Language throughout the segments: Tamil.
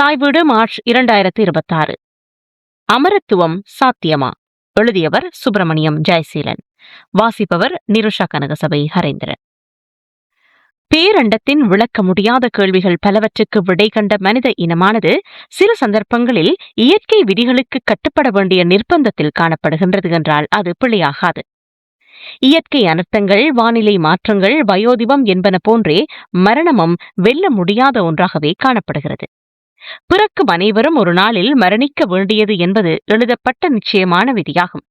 தாய் வீடு மார்ச் 2026. அமரத்துவம் சாத்தியமா? எழுதியவர் சுப்பிரமணியம் ஜெயசீலன். வாசிப்பவர் நிருஷா கனகசபை ஹரேந்திரன். பேரண்டத்தின் விளக்க முடியாத கேள்விகள் பலவற்றுக்கு விடை கண்ட மனித இனமானது சில சந்தர்ப்பங்களில் இயற்கை விதிகளுக்கு கட்டுப்பட வேண்டிய நிர்பந்தத்தில் காணப்படுகின்றது என்றால் அது பிழையாகாது. இயற்கை அனர்த்தங்கள், வானிலை மாற்றங்கள், வயோதிபம் என்பன போன்றே மரணமும் வெல்ல முடியாத ஒன்றாகவே காணப்படுகிறது. பிறக்கும் அனைவரும் ஒரு நாளில் மரணிக்க வேண்டியது என்பது எழுதப்பட்ட நிச்சயமான விதியாகும்.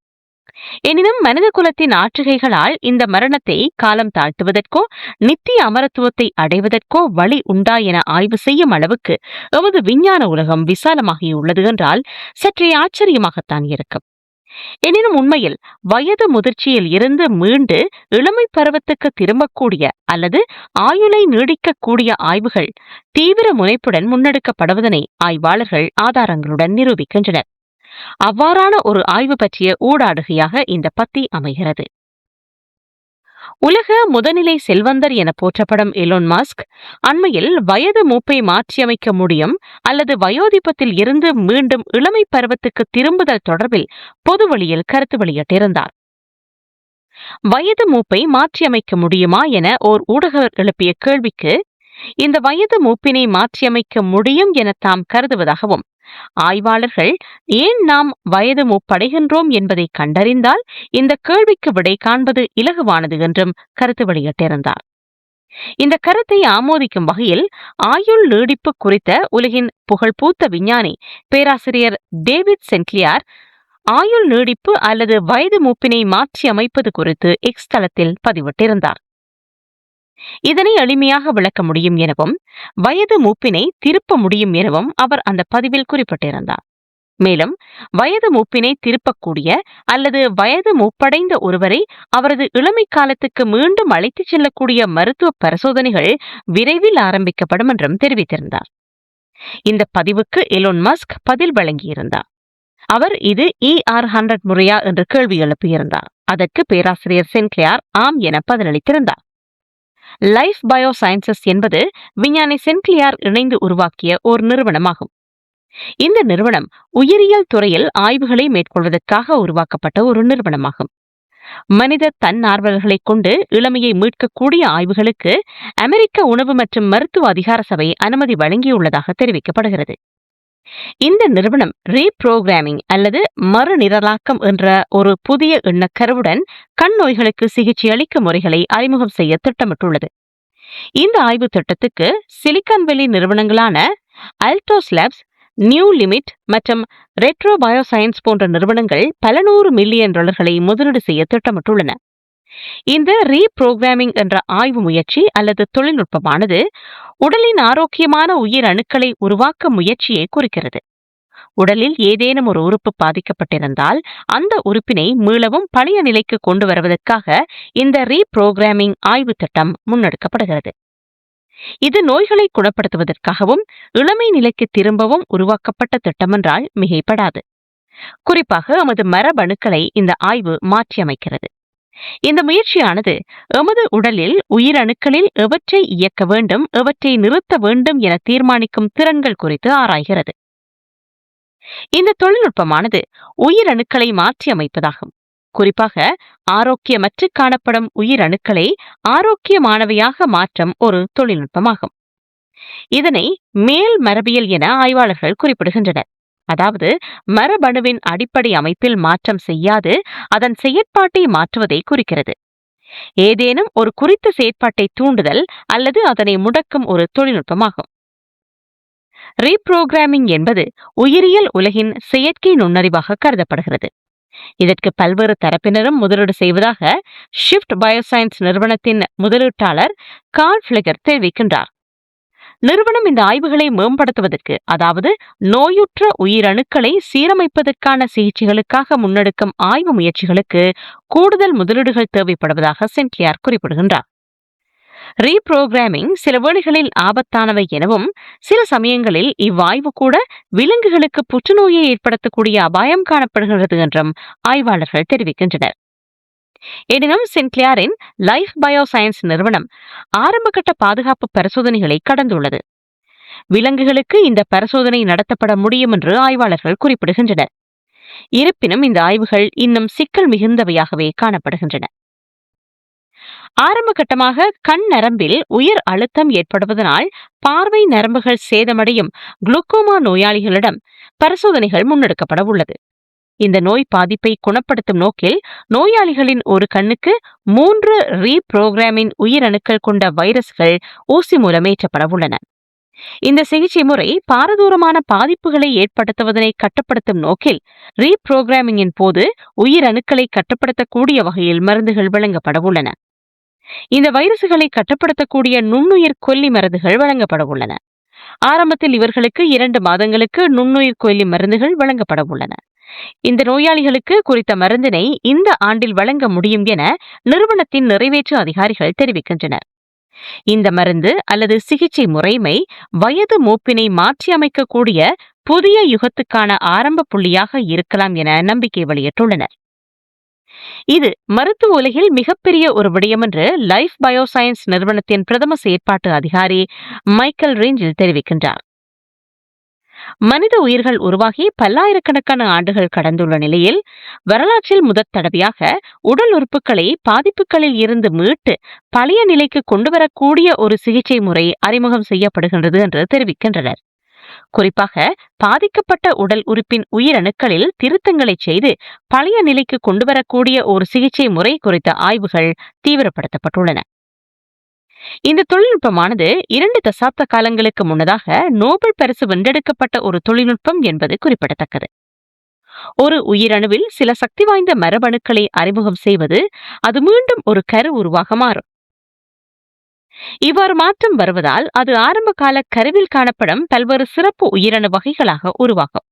எனினும் மனித குலத்தின் ஆற்றுகைகளால் இந்த மரணத்தை காலம் தாழ்த்துவதற்கோ நித்திய அமரத்துவத்தை அடைவதற்கோ வழி உண்டா என ஆய்வு செய்யும் அளவுக்கு எமது விஞ்ஞான உலகம் விசாலமாகியுள்ளது என்றால் சற்றே ஆச்சரியமாகத்தான் இருக்கும். எனினும் உண்மையில் வயது முதிர்ச்சியில் இருந்து மீண்டு இளமை பருவத்துக்கு திரும்பக்கூடிய அல்லது ஆயுளை நீடிக்கக்கூடிய ஆய்வுகள் தீவிர முனைப்புடன் முன்னெடுக்கப்படுவதனை ஆய்வாளர்கள் ஆதாரங்களுடன் நிரூபிக்கின்றனர். அவ்வாறான ஒரு ஆய்வு பற்றிய ஊடாடுகையாக இந்த பத்தி அமைகிறது. உலக முதநிலை செல்வந்தர் என போற்றப்படும் எலோன் மஸ்க் அண்மையில் வயது மூப்பை மாற்றியமைக்க முடியும் அல்லது வயோதிபத்தில் இருந்து மீண்டும் இளமை பருவத்துக்கு திரும்புதல் தொடர்பில் பொது வழியில் கருத்து வெளியிட்டிருந்தார். வயது மூப்பை மாற்றியமைக்க முடியுமா என ஓர் ஊடகர் எழுப்பிய கேள்விக்கு இந்த வயது மூப்பினை மாற்றியமைக்க முடியும் என தாம் கருதுவதாகவும், ஆய்வாளர்கள் ஏன் நாம் வயது மூப்படைகின்றோம் என்பதை கண்டறிந்தால் இந்த கேள்விக்கு விடை காண்பது இலகுவானது என்றும் கருத்து வெளியிட்டிருந்தார். இந்த கருத்தை ஆமோதிக்கும் வகையில் ஆயுள் நீடிப்பு குறித்த உலகின் புகழ்பூத்த விஞ்ஞானி பேராசிரியர் டேவிட் சென்க்லியார் ஆயுள் நீடிப்பு அல்லது வயது மூப்பினை மாற்றி அமைப்பது குறித்து எக்ஸ் தளத்தில் பதிவிட்டிருந்தார். இதனை எளிமையாக விளக்க முடியும் எனவும் வயது மூப்பினை திருப்ப முடியும் எனவும் அவர் அந்த பதிவில் குறிப்பிட்டிருந்தார். மேலும் வயது மூப்பினை திருப்பக்கூடிய அல்லது வயது மூப்படைந்த ஒருவரை அவரது இளமை காலத்துக்கு மீண்டும் அழைத்துச் செல்லக்கூடிய மருத்துவ பரிசோதனைகள் விரைவில் ஆரம்பிக்கப்படும் என்றும் தெரிவித்திருந்தார். இந்த பதிவுக்கு எலோன் மஸ்க் பதில் வழங்கியிருந்தார். அவர் இது ER100 முறையா என்று கேள்வி எழுப்பியிருந்தார். அதற்கு பேராசிரியர் சென்க்லியார் ஆம் என பதிலளித்திருந்தார். லைஃப் பயோ சயின்சஸ் என்பது விஞ்ஞானி சென்க்லியார் இணைந்து உருவாக்கிய ஒரு நிறுவனமாகும். இந்த நிறுவனம் உயிரியல் துறையில் ஆய்வுகளை மேற்கொள்வதற்காக உருவாக்கப்பட்ட ஒரு நிறுவனமாகும். மனித தன்னார்வலர்களை கொண்டு இளமையை மீட்கக்கூடிய ஆய்வுகளுக்கு அமெரிக்க உணவு மற்றும் மருத்துவ அதிகார சபை அனுமதி வழங்கியுள்ளதாக தெரிவிக்கப்படுகிறது. இந்த நிறுவனம் ரீப்ரோகிராமிங் அல்லது மறுநிரலாக்கம் என்ற ஒரு புதிய எண்ணக்கருவுடன் கண் நோய்களுக்கு சிகிச்சை அளிக்கும் முறைகளை அறிமுகம் செய்ய திட்டமிட்டுள்ளது. இந்த ஆய்வு திட்டத்துக்கு சிலிகான் வேலி நிறுவனங்களான அல்டோஸ் லேப்ஸ், நியூ லிமிட் மற்றும் ரெட்ரோ பயோசயன்ஸ் போன்ற நிறுவனங்கள் பல $100 மில்லியன் முதலீடு செய்ய திட்டமிட்டுள்ளன. இந்த ரீப்ரோகிராமிங் என்ற ஆய்வு முயற்சி அல்லது தொழில்நுட்பமானது உடலின் ஆரோக்கியமான உயிர் அணுக்களை உருவாக்க முயற்சியை குறிக்கிறது. உடலில் ஏதேனும் ஒரு உறுப்பு பாதிக்கப்பட்டிருந்தால் அந்த உறுப்பினை மீளவும் பழைய நிலைக்கு கொண்டு வருவதற்காக இந்த ரீப்ரோகிராமிங் ஆய்வு திட்டம் முன்னெடுக்கப்படுகிறது. இது நோய்களை குணப்படுத்துவதற்காகவும் இளமை நிலைக்கு திரும்பவும் உருவாக்கப்பட்ட திட்டமென்றால் மிகைப்படாது. குறிப்பாக எமது மரபணுக்களை இந்த ஆய்வு மாற்றியமைக்கிறது. இந்த முயற்சியானது எமது உடலில் உயிரணுக்களில் எவற்றை இயக்க வேண்டும், எவற்றை நிறுத்த வேண்டும் என தீர்மானிக்கும் திறன்கள் குறித்து ஆராய்கிறது. இந்த தொழில்நுட்பமானது உயிரணுக்களை மாற்றி அமைப்பதாகும். குறிப்பாக ஆரோக்கியமற்று காணப்படும் உயிரணுக்களை ஆரோக்கியமானவையாக மாற்றும் ஒரு தொழில்நுட்பமாகும். இதனை மேல் மரபியல் என ஆய்வாளர்கள் குறிப்பிடுகின்றனர். அதாவது மரபணுவின் அடிப்படை அமைப்பில் மாற்றம் செய்யாது அதன் செயற்பாட்டை மாற்றுவதை குறிக்கிறது. ஏதேனும் ஒரு குறித்த செயற்பாட்டை தூண்டுதல் அல்லது அதனை முடக்கும் ஒரு தொழில்நுட்பமாகும். ரீப்ரோகிராமிங் என்பது உயிரியல் உலகின் செயற்கை நுண்ணறிவாக கருதப்படுகிறது. இதற்கு பல்வேறு தரப்பினரும் முதலீடு செய்வதாக ஷிஃப்ட் பயோசயன்ஸ் நிறுவனத்தின் முதலீட்டாளர் கார்ல் ஃபிளெகர் தெரிவிக்கின்றார். நிறுவனம் இந்த ஆய்வுகளை மேம்படுத்துவதற்கு, அதாவது நோயுற்ற உயிரணுக்களை சீரமைப்பதற்கான சிகிச்சைகளுக்காக முன்னெடுக்கும் ஆய்வு முயற்சிகளுக்கு கூடுதல் முதலீடுகள் தேவைப்படுவதாக சென்க்லியார் குறிப்பிடுகின்றார். ரீப்ரோகிராமிங் சில வேளைகளில் ஆபத்தானவை எனவும் சில சமயங்களில் இவ்வாய்வு கூட விலங்குகளுக்கு புற்றுநோயை ஏற்படுத்தக்கூடிய அபாயம் காணப்படுகிறது என்றும் ஆய்வாளர்கள் தெரிவிக்கின்றனர். எனினும் சென்க்லியாரின் லைஃப் பயோ சயின்ஸ் நிறுவனம் ஆரம்பகட்ட பாதுகாப்பு பரிசோதனைகளை கடந்துள்ளது. விலங்குகளுக்கு இந்த பரிசோதனை நடத்தப்பட முடியும் என்று ஆய்வாளர்கள் குறிப்பிடுகின்றனர். இருப்பினும் இந்த ஆய்வுகள் இன்னும் சிக்கல் மிகுந்தவையாகவே காணப்படுகின்றன. ஆரம்ப கட்டமாக கண் நரம்பில் உயர் அழுத்தம் ஏற்படுவதனால் பார்வை நரம்புகள் சேதமடையும் குளுக்கோமா நோயாளிகளிடம் பரிசோதனைகள் முன்னெடுக்கப்பட உள்ளது. இந்த நோய் பாதிப்பை குணப்படுத்தும் நோக்கில் நோயாளிகளின் ஒரு கண்ணுக்கு 3 ரீப்ரோகிராமின் உயிரணுக்கள் கொண்ட வைரஸ்கள் ஊசி மூலம் ஏற்றப்பட உள்ளன. இந்த சிகிச்சை முறை பாரதூரமான பாதிப்புகளை ஏற்படுத்துவதனை கட்டுப்படுத்தும் நோக்கில் ரீப்ரோகிராமிங்கின் போது உயிரணுக்களை கட்டுப்படுத்தக்கூடிய வகையில் மருந்துகள் வழங்கப்பட உள்ளன. இந்த வைரசுகளை கட்டுப்படுத்தக்கூடிய நுண்ணுயிர் கொல்லி மருந்துகள் வழங்கப்பட உள்ளன. ஆரம்பத்தில் இவர்களுக்கு 2 மாதங்களுக்கு நுண்ணுயிர் கொல்லி மருந்துகள் வழங்கப்பட உள்ளன. இந்த நோயாளிகளுக்கு குறித்த மருந்தினை இந்த ஆண்டில் வழங்க முடியும் என நிறுவனத்தின் நிறைவேற்று அதிகாரிகள் தெரிவிக்கின்றனர். இந்த மருந்து அல்லது சிகிச்சை முறைமை வயது மூப்பினை மாற்றியமைக்கக்கூடிய புதிய யுகத்துக்கான ஆரம்ப புள்ளியாக இருக்கலாம் என நம்பிக்கை வெளியிட்டுள்ளனர். இது மருத்துவ உலகில் மிகப்பெரிய ஒரு விடயம் என்று லைஃப் பயோசயன்ஸ் நிறுவனத்தின் பிரதம செயற்பாட்டு அதிகாரி மைக்கேல் ரேஞ்சில் தெரிவிக்கின்றார். மனித உயிர்கள் உருவாகி பல்லாயிரக்கணக்கான ஆண்டுகள் கடந்துள்ள நிலையில் வரலாற்றில் முதற் தடவையாக உடல் உறுப்புகளை பாதிப்புகளில் இருந்து மீட்டு பழைய நிலைக்கு கொண்டுவரக்கூடிய ஒரு சிகிச்சை முறை அறிமுகம் செய்யப்படுகின்றது என்று தெரிவிக்கின்றனர். குறிப்பாக பாதிக்கப்பட்ட உடல் உறுப்பின் உயிரணுக்களில் திருத்தங்களை செய்து பழைய நிலைக்கு கொண்டுவரக்கூடிய ஒரு சிகிச்சை முறை குறித்த ஆய்வுகள் தீவிரப்படுத்தப்பட்டுள்ளன. இந்த தொழில்நுட்பமானது 2 தசாப்த காலங்களுக்கு முன்னதாக நோபல் பரிசு வென்றெடுக்கப்பட்ட ஒரு தொழில்நுட்பம் என்பது குறிப்பிடத்தக்கது. ஒரு உயிரணுவில் சில சக்தி வாய்ந்த மரபணுக்களை அறிமுகம் செய்வது அது மீண்டும் ஒரு கரு உருவாக மாறும். இவ்வாறு மாற்றம் வருவதால் அது ஆரம்ப கால கருவில் காணப்படும் பல்வேறு சிறப்பு உயிரணு வகைகளாக உருவாகும்.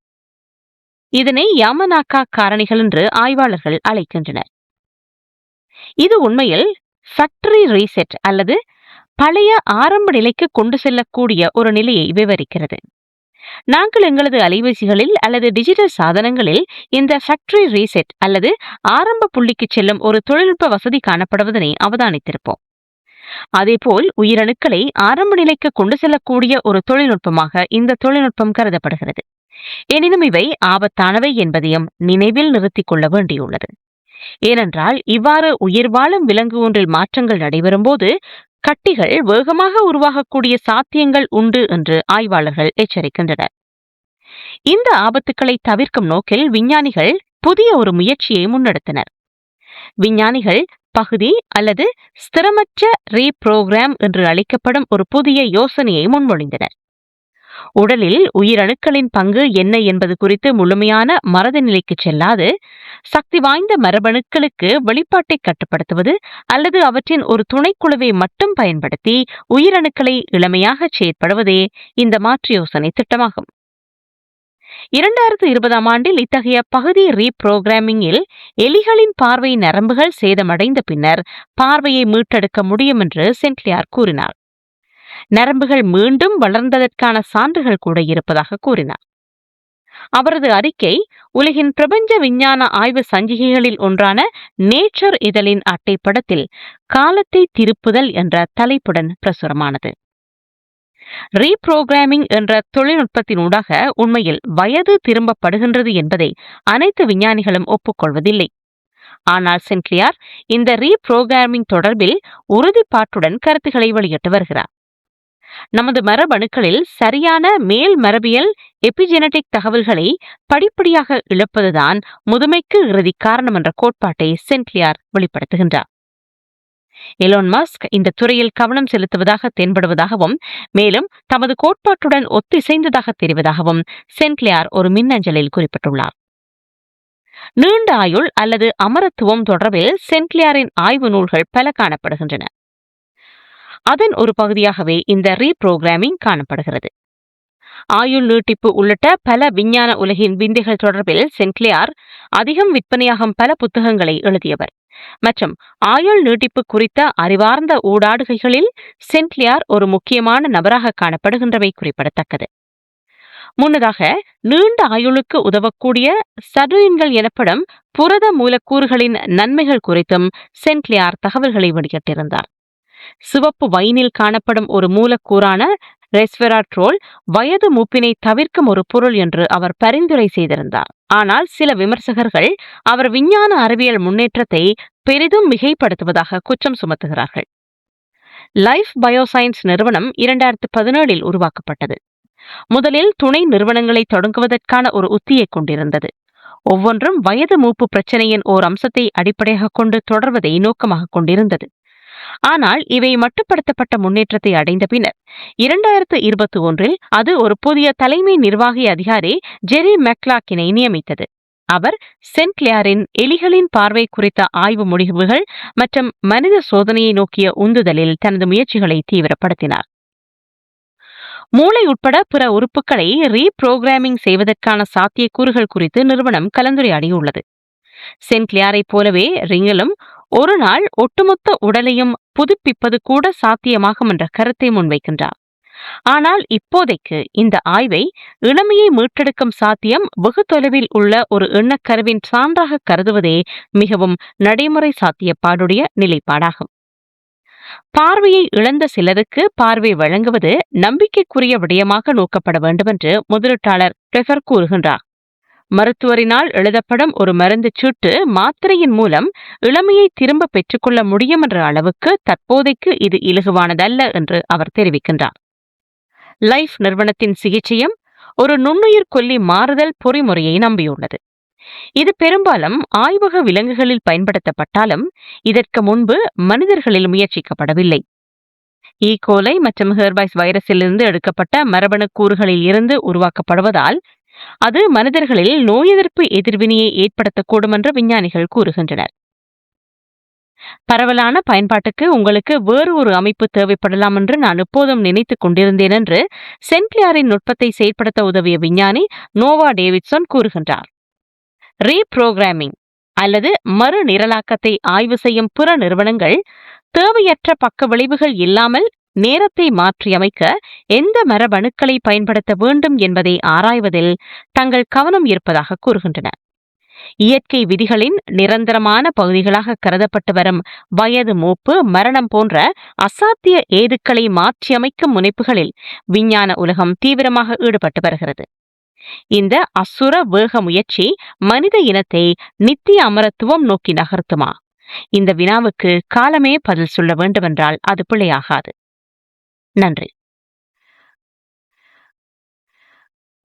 இதனை யாமனாக்கா காரணிகள் என்று ஆய்வாளர்கள் அழைக்கின்றனர். இது உண்மையில் ஃபேக்டரி ரீசெட் அல்லது பழைய ஆரம்ப நிலைக்கு கொண்டு செல்லக்கூடிய ஒரு நிலையை விவரிக்கிறது. நாங்கள் எங்களது அலைபேசிகளில் அல்லது டிஜிட்டல் சாதனங்களில் இந்த ஃபேக்டரி ரீசெட் அல்லது ஆரம்ப புள்ளிக்கு செல்லும் ஒரு தொழில்நுட்ப வசதி காணப்படுவதனை அவதானித்திருப்போம். அதேபோல் உயிரணுக்களை ஆரம்ப நிலைக்கு கொண்டு செல்லக்கூடிய ஒரு தொழில்நுட்பமாக இந்த தொழில்நுட்பம் கருதப்படுகிறது. எனினும் இவை ஆபத்தானவை என்பதையும் நினைவில் நிறுத்திக் கொள்ள வேண்டியுள்ளது. ஏனென்றால் இவ்வாறு உயிர் வாழும் விலங்கு ஒன்றில் மாற்றங்கள் நடைபெறும் போது கட்டிகள் வேகமாக உருவாகக்கூடிய சாத்தியங்கள் உண்டு என்று ஆய்வாளர்கள் எச்சரிக்கின்றனர். இந்த ஆபத்துக்களை தவிர்க்கும் நோக்கில் விஞ்ஞானிகள் புதிய ஒரு முயற்சியை முன்னெடுத்தனர். விஞ்ஞானிகள் பகுதி அல்லது ஸ்திரமற்ற ரீப்ரோகிராம் என்று அழைக்கப்படும் ஒரு புதிய யோசனையை முன்மொழிந்தனர். உடலில் உயிரணுக்களின் பங்கு என்ன என்பது குறித்து முழுமையான மறதி நிலைக்கு செல்லாது சக்தி வாய்ந்த மரபணுக்களுக்கு வெளிப்பாட்டை கட்டுப்படுத்துவது அல்லது அவற்றின் ஒரு துணைக்குழுவை மட்டும் பயன்படுத்தி உயிரணுக்களை இளமையாக செயற்படுவதே இந்த மாற்று யோசனை திட்டமாகும். 2020ஆம் ஆண்டில் இத்தகைய பகுதி ரீப்ரோகிராமிங்கில் எலிகளின் பார்வை நரம்புகள் சேதமடைந்த பின்னர் பார்வையை மீட்டெடுக்க முடியும் என்று சென்ட்லியார் கூறினார். நரம்புகள் மீண்டும் வளர்ந்ததற்கான சான்றுகள் கூட இருப்பதாக கூறினார். அவரது அறிக்கை உலகின் பிரபஞ்ச விஞ்ஞான ஆய்வு சஞ்சிகைகளில் ஒன்றான நேச்சர் இதழின் அட்டைப்படத்தில் காலத்தை திருப்புதல் என்ற தலைப்புடன் பிரசுரமானது. ரீப்ரோகிராமிங் என்ற தொழில்நுட்பத்தினூடாக உண்மையில் வயது திரும்பப்படுகின்றது என்பதை அனைத்து விஞ்ஞானிகளும் ஒப்புக்கொள்வதில்லை. ஆனால் சென்ட்லியார் இந்த ரீப்ரோகிராமிங் தொடர்பில் உறுதிப்பாட்டுடன் கருத்துக்களை வெளியிட்டு வருகிறார். நமது மரபணுக்களில் சரியான மேல் மரபியல் எபிஜெனடிக் தகவல்களை படிப்படியாக இழப்பதுதான் முதுமைக்கு இறுதி காரணம் என்ற கோட்பாட்டை சென்ட்லியார் வெளிப்படுத்துகின்றார். எலோன் மஸ்க் இந்த துறையில் கவனம் செலுத்துவதாக தென்படுவதாகவும் மேலும் தமது கோட்பாட்டுடன் ஒத்திசைந்ததாக தெரிவதாகவும் சென்ட்லியார் ஒரு மின்னஞ்சலில் குறிப்பிட்டுள்ளார். நீண்ட ஆயுள் அல்லது அமரத்துவம் தொடர்பில் சென்ட்லியாரின் ஆய்வு நூல்கள் பல காணப்படுகின்றன. அதன் ஒரு பகுதியாகவே இந்த ரீப்ரோகிராமிங் காணப்படுகிறது. ஆயுள் நீட்டிப்பு உள்ளிட்ட பல விஞ்ஞான உலகின் விந்தைகள் தொடர்பில் சென்ட்லியார் அதிகம் விற்பனையாகும் பல புத்தகங்களை எழுதியவர் மற்றும் ஆயுள் நீட்டிப்பு குறித்த அறிவார்ந்த ஊடாடுகைகளில் சென்ட்லியார் ஒரு முக்கியமான நபராக காணப்படுகின்றவை குறிப்பிடத்தக்கது. முன்னதாக நீண்ட ஆயுளுக்கு உதவக்கூடிய சடுயின்கள் எனப்படும் புரத மூலக்கூறுகளின் நன்மைகள் குறித்தும் சென்ட்லியார் தகவல்களை வெளியிட்டிருந்தார். சிவப்பு வைனில் காணப்படும் ஒரு மூலக்கூறான ரெஸ்வெராட்ரோல் வயது மூப்பினை தவிர்க்கும் ஒரு பொருள் என்று அவர் பரிந்துரை செய்திருந்தார். ஆனால் சில விமர்சகர்கள் அவர் விஞ்ஞான அறிவியல் முன்னேற்றத்தை பெரிதும் மிகைப்படுத்துவதாக குற்றம் சுமத்துகிறார்கள். லைஃப் பயோசைன்ஸ் நிறுவனம் 2017 உருவாக்கப்பட்டது. முதலில் துணை நிறுவனங்களை தொடங்குவதற்கான ஒரு உத்தியை கொண்டிருந்தது. ஒவ்வொன்றும் வயது மூப்பு பிரச்சனையின் ஓர் அம்சத்தை அடிப்படையாக கொண்டு தொடர்வதை நோக்கமாக கொண்டிருந்தது. ஆனால் இவை மட்டுப்படுத்தப்பட்ட முன்னேற்றத்தை அடைந்த பின்னர் 2021 அது ஒரு புதிய தலைமை நிர்வாகி அதிகாரி ஜெரி மெக்லாக்கினை நியமித்தது. அவர் சென்ட் கிளேரின் எலிகளின் பார்வை குறித்த ஆய்வு முடிவுகள் மற்றும் மனித சோதனையை நோக்கிய உந்துதலில் தனது முயற்சிகளை தீவிரப்படுத்தினார். மூளை உட்பட பிற உறுப்புகளை ரீப்ரோகிராமிங் செய்வதற்கான சாத்தியக்கூறுகள் குறித்து நிறுவனம் கலந்துரையாடியுள்ளது. சென்ட் கிளேரை போலவே ரிங்கிலும் ஒரு நாள் ஒட்டுமொத்த உடலையும் புதுப்பிப்பது கூட சாத்தியமாகும் என்ற கருத்தை முன்வைக்கின்றார். ஆனால் இப்போதைக்கு இந்த ஆய்வை இளமையை மீட்டெடுக்கும் சாத்தியம் வெகு தொலைவில் உள்ள ஒரு எண்ணக்கருவின் சான்றாக கருதுவதே மிகவும் நடைமுறை சாத்தியப்பாடுடைய நிலைப்பாடாகும். பார்வையை இழந்த சிலருக்கு பார்வை வழங்குவது நம்பிக்கைக்குரிய விடயமாக நோக்கப்பட வேண்டும் என்று முதலீட்டாளர் டெஃபர் கூறுகின்றார். மருத்துவரினால் எழுதப்படும் ஒரு மருந்து சீட்டு மாத்திரையின் மூலம் இளமையை திரும்ப பெற்றுக்கொள்ள முடியும் என்ற அளவுக்கு தற்போதைக்கு இது இலகுவானதல்ல என்று அவர் தெரிவிக்கின்றார். லைஃப் நிறுவனத்தின் சிகிச்சையும் ஒரு நுண்ணுயிர் கொல்லி மாறுதல் பொறிமுறையை நம்பியுள்ளது. இது பெரும்பாலும் ஆய்வக விலங்குகளில் பயன்படுத்தப்பட்டாலும் இதற்கு முன்பு மனிதர்களில் முயற்சிக்கப்படவில்லை. ஈகோலை மற்றும் ஹெர்பைஸ் வைரஸிலிருந்து எடுக்கப்பட்ட மரபணு கூறுகளில் இருந்து உருவாக்கப்படுவதால் அது மனிதர்களில் நோய் எதிர்ப்பு எதிர்வினையை ஏற்படுத்தக்கூடும் என்று விஞ்ஞானிகள் கூறுகின்றனர். பரவலான பயன்பாட்டுக்கு உங்களுக்கு வேறு ஒரு அமைப்பு தேவைப்படலாம் என்று நான் எப்போதும் நினைத்துக் கொண்டிருந்தேன் என்று சென்ட் கிளேரின் நுட்பத்தை செயற்படுத்த உதவிய விஞ்ஞானி நோவா டேவிட்சன் கூறுகின்றார். ரீப்ரோகிராமிங் அல்லது மறு நிரலாக்கத்தை ஆய்வு செய்யும் பிற நிறுவனங்கள் தேவையற்ற பக்க விளைவுகள் இல்லாமல் நேரத்தை மாற்றியமைக்க எந்த மரபணுக்களை பயன்படுத்த வேண்டும் என்பதை ஆராய்வதில் தங்கள் கவனம் இருப்பதாக கூறுகின்றன. இயற்கை விதிகளின் நிரந்தரமான பகுதிகளாக கருதப்பட்டு வரும் வயது மூப்பு, மரணம் போன்ற அசாத்திய ஏதுக்களை மாற்றியமைக்கும் முனைப்புகளில் விஞ்ஞான உலகம் தீவிரமாக ஈடுபட்டு வருகிறது. இந்த அசுர வேக முயற்சி மனித இனத்தை நித்திய அமரத்துவம் நோக்கி நகர்த்துமா? இந்த வினாவுக்கு காலமே பதில் சொல்ல வேண்டுமென்றால் அது பிழையாகாது. நன்றி.